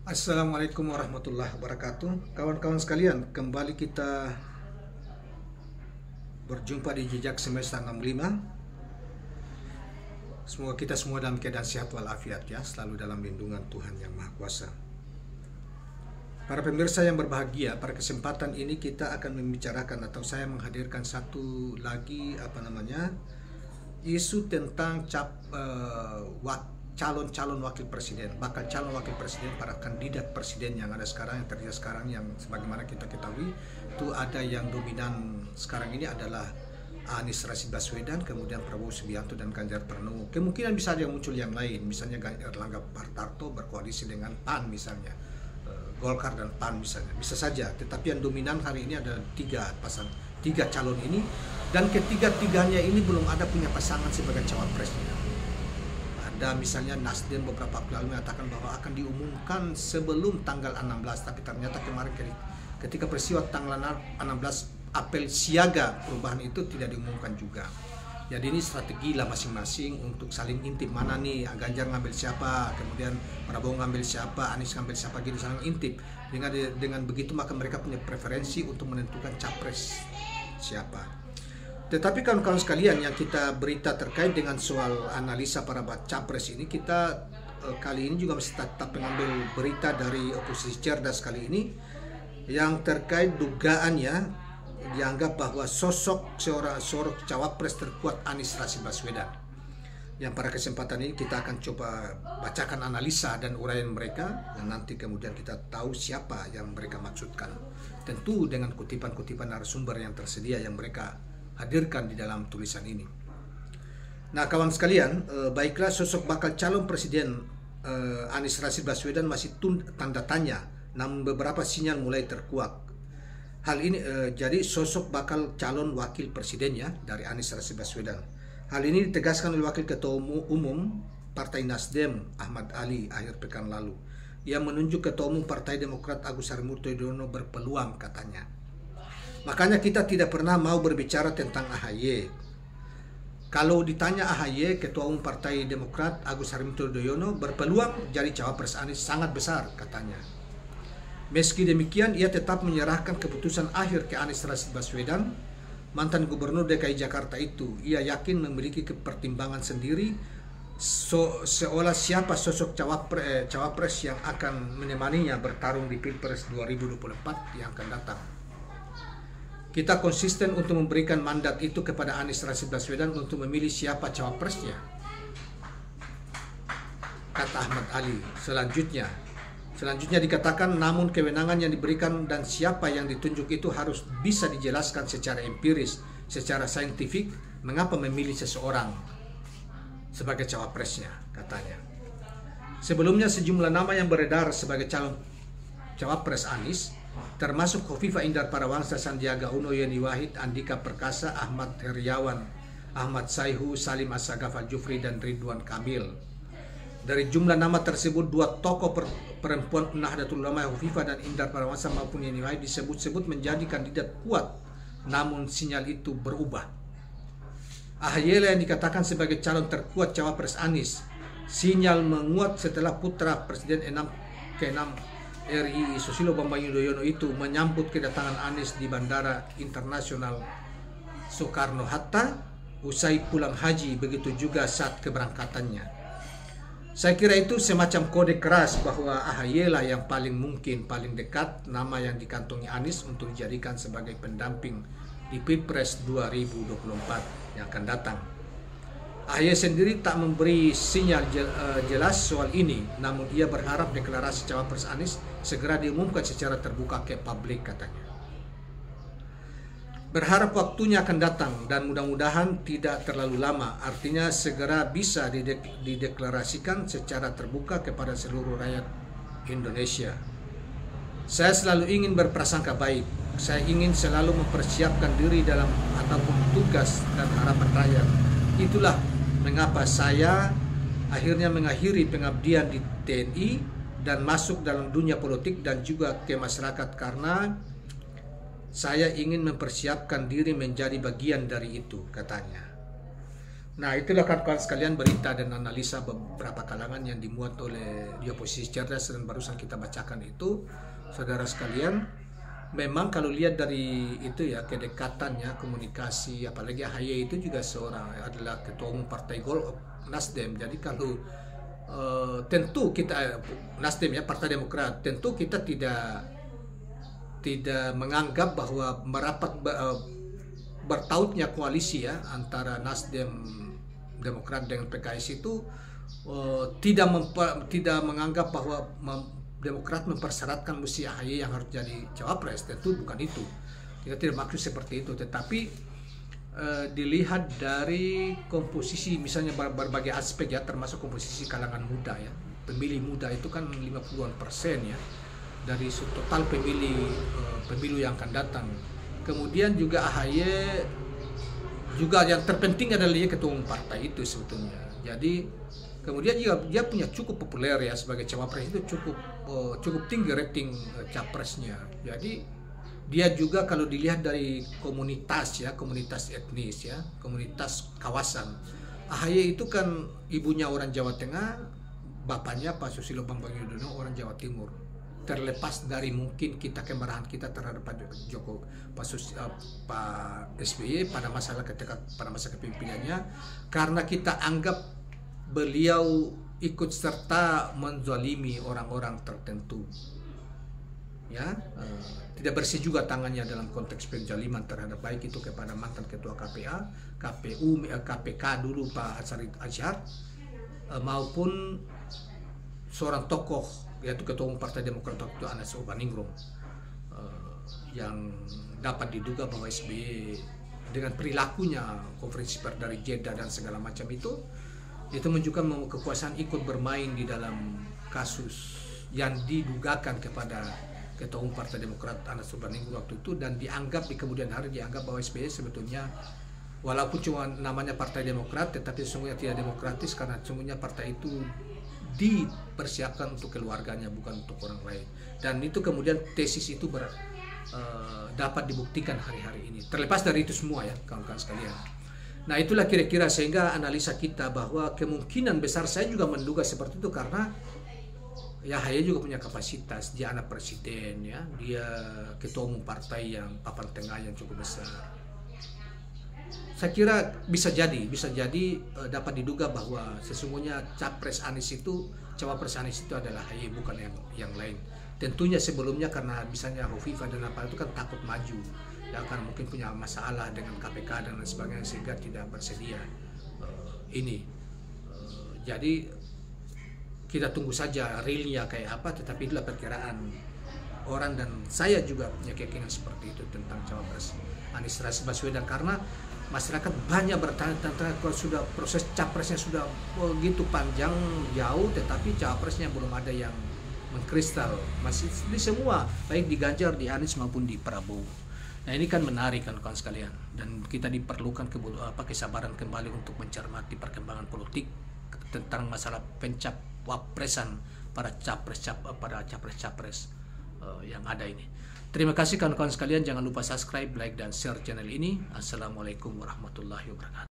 Assalamualaikum warahmatullahi wabarakatuh. Kawan-kawan sekalian, kembali kita berjumpa di Jejak Semesta 65. Semoga kita semua dalam keadaan sehat walafiat ya, selalu dalam lindungan Tuhan Yang Maha Kuasa. Para pemirsa yang berbahagia, pada kesempatan ini kita akan membicarakan atau saya menghadirkan satu lagi isu tentang calon wakil presiden, bakal calon wakil presiden, para kandidat presiden yang ada sekarang, yang terjadi sekarang, yang sebagaimana kita ketahui itu ada yang dominan sekarang ini adalah Anies Rashid Baswedan, kemudian Prabowo Subianto dan Ganjar Pranowo. Kemungkinan bisa ada yang muncul yang lain, misalnya Erlangga Hartarto berkoalisi dengan PAN misalnya, Golkar dan PAN misalnya, bisa saja. Tetapi yang dominan hari ini adalah tiga calon ini, dan ketiga-tiganya ini belum ada punya pasangan sebagai cawapresnya. Ada misalnya Nasdem beberapa waktu lalu mengatakan bahwa akan diumumkan sebelum tanggal 16, tapi ternyata kemarin ketika peristiwa tanggal 16 apel siaga perubahan itu tidak diumumkan juga. Jadi ini strategi lah masing-masing untuk saling intip, mana nih Ganjar ngambil siapa, kemudian Prabowo ngambil siapa, Anies ngambil siapa, gitu saling intip. Dengan begitu maka mereka punya preferensi untuk menentukan capres siapa. Tetapi kawan-kawan sekalian, yang kita berita terkait dengan soal analisa para capres ini, kita kali ini juga masih tetap mengambil berita dari oposisi cerdas kali ini yang terkait dugaannya dianggap bahwa sosok seorang cawapres terkuat Anies Rashid Baswedan. Yang pada kesempatan ini kita akan coba bacakan analisa dan uraian mereka, dan nanti kemudian kita tahu siapa yang mereka maksudkan. Tentu dengan kutipan-kutipan narasumber yang tersedia yang mereka hadirkan di dalam tulisan ini. Nah kawan sekalian, baiklah, sosok bakal calon presiden Anies Rashid Baswedan masih tanda tanya, namun beberapa sinyal mulai terkuak. Hal ini jadi sosok bakal calon wakil presidennya dari Anies Rashid Baswedan. Hal ini ditegaskan oleh Wakil Ketua Umum Partai Nasdem Ahmad Ali akhir pekan lalu. Ia menunjuk Ketua Umum Partai Demokrat Agus Harimurti Yudhoyono berpeluang, katanya. Makanya kita tidak pernah mau berbicara tentang AHY. Kalau ditanya AHY, Ketua Umum Partai Demokrat Agus Harimurti Yudhoyono berpeluang jadi cawapres Anies sangat besar, katanya. Meski demikian, ia tetap menyerahkan keputusan akhir ke Anies Rashid Baswedan, mantan Gubernur DKI Jakarta itu. Ia yakin memiliki pertimbangan sendiri seolah siapa sosok cawapres yang akan menemaninya bertarung di Pilpres 2024 yang akan datang. Kita konsisten untuk memberikan mandat itu kepada Anies Rashid Baswedan untuk memilih siapa cawapresnya, kata Ahmad Ali. Selanjutnya dikatakan, namun kewenangan yang diberikan dan siapa yang ditunjuk itu harus bisa dijelaskan secara empiris, secara saintifik, mengapa memilih seseorang sebagai cawapresnya, katanya. Sebelumnya sejumlah nama yang beredar sebagai calon cawapres Anies, termasuk Khofifah Indar Parawangsa, Sandiaga Uno, Yeni Wahid, Andika Perkasa, Ahmad Heriawan, Ahmad Saihu, Salim Assagaf Al-Jufri, dan Ridwan Kamil. Dari jumlah nama tersebut, dua tokoh perempuan Nahdlatul Ulama, Khofifah dan Indar Parawangsa maupun Yeni Wahid, disebut-sebut menjadi kandidat kuat, namun sinyal itu berubah. AHY yang dikatakan sebagai calon terkuat cawapres Anies, sinyal menguat setelah putra Presiden ke-6 RI Susilo Bambang Yudhoyono itu menyambut kedatangan Anies di Bandara Internasional Soekarno-Hatta usai pulang haji, begitu juga saat keberangkatannya. Saya kira itu semacam kode keras bahwa AHY lah yang paling dekat nama yang dikantongi Anies untuk dijadikan sebagai pendamping di Pilpres 2024 yang akan datang. AHY sendiri tak memberi sinyal jelas soal ini, namun ia berharap deklarasi cawapres Anies segera diumumkan secara terbuka ke publik, katanya. Berharap waktunya akan datang dan mudah-mudahan tidak terlalu lama, artinya segera bisa dideklarasikan secara terbuka kepada seluruh rakyat Indonesia. Saya selalu ingin berprasangka baik, saya ingin selalu mempersiapkan diri dalam apapun tugas dan harapan rakyat. Itulah mengapa saya akhirnya mengakhiri pengabdian di TNI dan masuk dalam dunia politik dan juga ke masyarakat, karena saya ingin mempersiapkan diri menjadi bagian dari itu, katanya. Nah, itulah kawan-kawan sekalian berita dan analisa beberapa kalangan yang dimuat oleh di oposisi cerdas dan barusan kita bacakan itu, saudara sekalian. Memang kalau lihat dari itu ya kedekatannya, komunikasi, apalagi AHY itu juga adalah ketua umum partai Nasdem. Jadi kalau tentu kita Nasdem ya, Partai Demokrat, tentu kita tidak menganggap bahwa bertautnya koalisi ya antara Nasdem, Demokrat dengan PKS itu tidak menganggap bahwa Demokrat mempersyaratkan mesti AHY yang harus jadi cawapres. Tentu bukan itu, kita tidak maksud seperti itu, tetapi dilihat dari komposisi misalnya berbagai aspek ya, termasuk komposisi kalangan muda ya, pemilih muda itu kan 50-an% ya dari total pemilu yang akan datang. Kemudian juga AHY juga yang terpenting adalah dia ketua umum partai itu sebetulnya. Jadi kemudian dia punya cukup populer ya sebagai cawapres, itu cukup tinggi rating capresnya. Jadi dia juga kalau dilihat dari komunitas ya, komunitas etnis ya, komunitas kawasan. AHY itu kan ibunya orang Jawa Tengah, bapaknya Pak Susilo Bambang Yudhoyono orang Jawa Timur. Terlepas dari mungkin kita kemarahan kita terhadap Pak SBY pada masa kepemimpinannya, karena kita anggap beliau ikut serta menzalimi orang-orang tertentu ya, tidak bersih juga tangannya dalam konteks penzaliman terhadap baik itu kepada mantan ketua KPA, KPK dulu Pak Ansarit Azhar, maupun seorang tokoh yaitu ketua umum Partai Demokrat waktu Anas Urbaningrum, yang dapat diduga bahwa SBY dengan perilakunya konferensi pers dari Jeddah dan segala macam itu menunjukkan bahwa kekuasaan ikut bermain di dalam kasus yang didugakan kepada ketua umum Partai Demokrat Anas Urbaningrum waktu itu, dan dianggap di kemudian hari bahwa SBY sebetulnya walaupun cuma namanya Partai Demokrat tetapi sesungguhnya tidak demokratis, karena sesungguhnya partai itu dipersiapkan untuk keluarganya bukan untuk orang lain. Dan itu kemudian tesis itu dapat dibuktikan hari-hari ini. Terlepas dari itu semua ya kawan-kawan sekalian. Nah, itulah kira-kira sehingga analisa kita bahwa kemungkinan besar, saya juga menduga seperti itu, karena ya AHY juga punya kapasitas, dia anak presiden ya, dia ketua umum partai yang papan tengah yang cukup besar. Saya kira bisa jadi dapat diduga bahwa sesungguhnya cawapres Anies itu adalah AHY bukan yang lain. Tentunya sebelumnya karena misalnya Hovifah dan apa itu kan takut maju, ya kan mungkin punya masalah dengan KPK dan lain sebagainya sehingga tidak bersedia jadi kita tunggu saja realnya kayak apa, tetapi itulah perkiraan orang dan saya juga punya keyakinan seperti itu tentang cawapres Anies Rashid Baswedan, karena masyarakat banyak bertanya-tanya kalau sudah proses capresnya sudah begitu panjang jauh, tetapi capresnya belum ada yang mengkristal, masih di semua baik di Ganjar, di Anies maupun di Prabowo. Nah, ini kan menarik kan kawan sekalian, dan kita diperlukan kesabaran kembali untuk mencermati perkembangan politik tentang masalah pencapresan para capres-capres yang ada ini. Terima kasih kawan-kawan sekalian, jangan lupa subscribe, like dan share channel ini. Assalamualaikum warahmatullahi wabarakatuh.